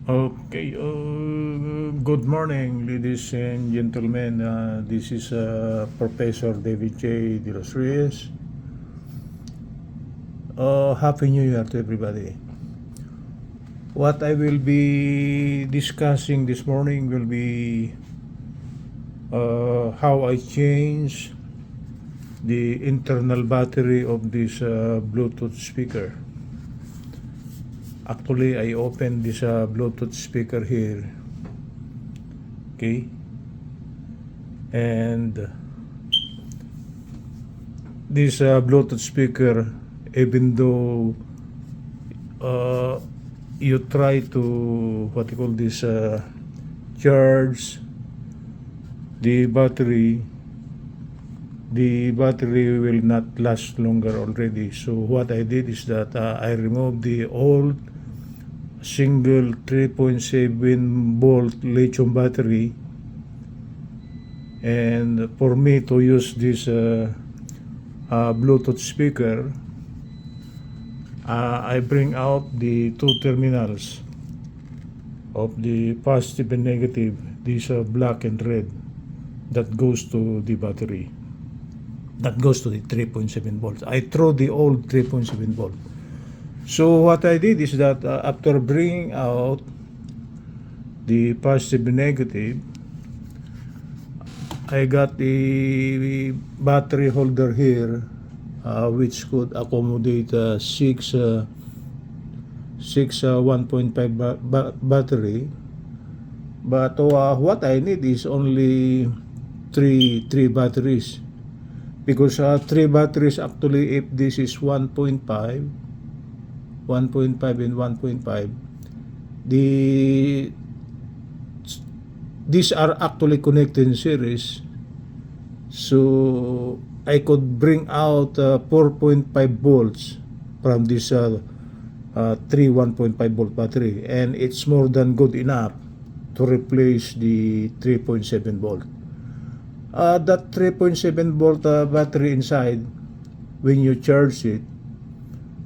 Okay, good morning, ladies and gentlemen. This is Professor David J. De Los Reyes. Happy New Year to everybody. What I will be discussing this morning will be how I change the internal battery of this Bluetooth speaker. Actually, I opened this Bluetooth speaker here. Okay, and this Bluetooth speaker, even though uh, you try to what you call this charge the battery will not last longer already. So what I did is that I removed the old single 3.7 volt lithium battery, and for me to use this Bluetooth speaker, I bring out the two terminals of the positive and negative, these black and red, that goes to the battery, that goes to the 3.7 volts. I throw the old 3.7 volt. So what I did is that after bringing out the positive and negative, I got the battery holder here, which could accommodate six 1.5 battery. But what I need is only three batteries, because three batteries actually, if this is 1.5 and 1.5, these are actually connected in series. So I could bring out 4.5 volts from this three 1.5 volt battery, and it's more than good enough to replace the 3.7 volt. That 3.7 volt battery inside, when you charge it,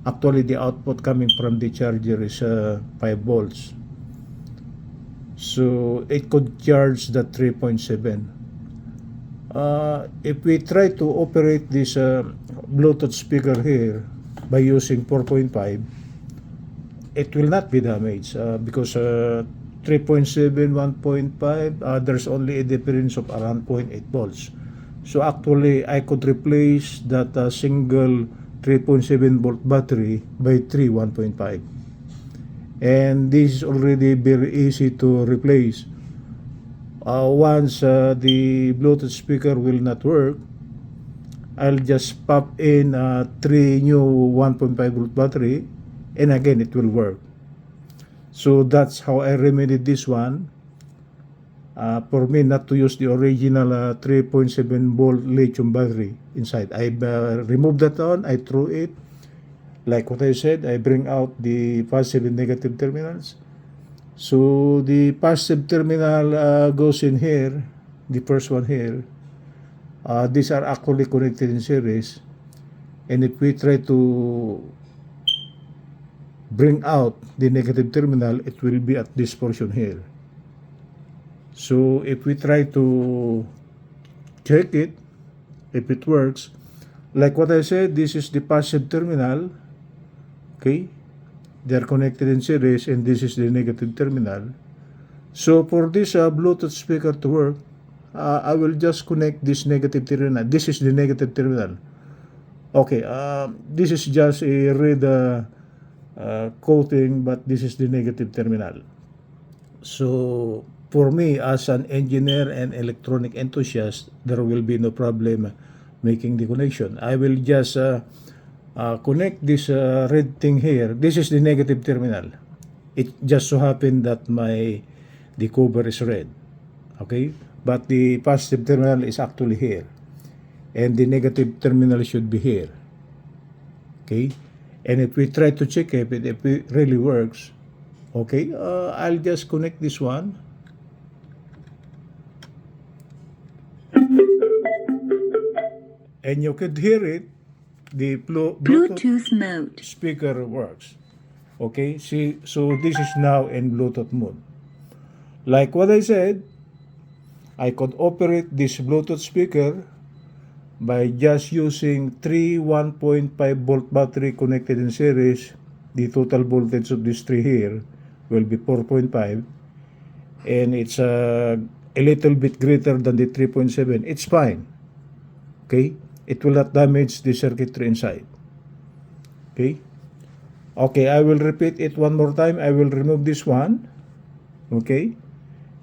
actually the output coming from the charger is 5 volts. So it could charge the 3.7. If we try to operate this Bluetooth speaker here by using 4.5, it will not be damaged because 3.7, 1.5, there's only a difference of around 0.8 volts. So actually, I could replace that single 3.7 volt battery by three 1.5. And this is already very easy to replace. Once the Bluetooth speaker will not work, I'll just pop in three new 1.5 volt battery, and again it will work. So that's how I remedied this one. For me not to use the original 3.7 volt lithium battery inside. I removed that on, I threw it. Like what I said, I bring out the positive and negative terminals. So the positive terminal goes in here, the first one here. These are actually connected in series. And if we try to bring out the negative terminal, it will be at this portion here. So if we try to check it, if it works, like what I said, this is the positive terminal. Okay, they are connected in series, and this is the negative terminal. So for this Bluetooth speaker to work, I will just connect this negative terminal. This is the negative terminal. Okay, this is just a red coating, but this is the negative terminal. So for me, as an engineer and electronic enthusiast, there will be no problem making the connection. I will just connect this red thing here. This is the negative terminal. It just so happened that the cover is red. Okay, but the positive terminal is actually here, and the negative terminal should be here. Okay, and if we try to check if it really works, okay, I'll just connect this one. And you could hear it, the Bluetooth Bluetooth mode. speaker works. Okay, see, so this is now in Bluetooth mode. Like what I said, I could operate this Bluetooth speaker by just using three 1.5 volt battery connected in series. The total voltage of this tree here will be 4.5, and it's a little bit greater than the 3.7. It's fine. Okay, it will not damage the circuitry inside. Okay. Okay, I will repeat it one more time. I will remove this one. Okay.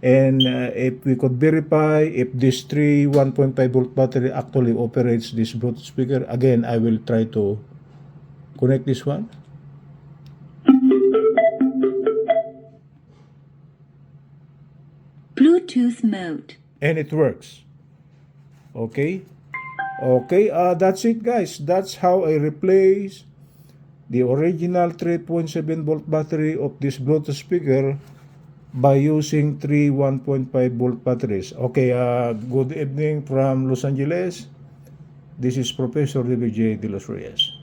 And if we could verify if this 1.5 volt battery actually operates this Bluetooth speaker, again, I will try to connect this one. Bluetooth mode. And it works. Okay. Okay, that's it, guys. That's how I replace the original 3.7 volt battery of this Bluetooth speaker by using three 1.5 volt batteries. Okay, good evening from Los Angeles. This is Professor David J. De Los Reyes.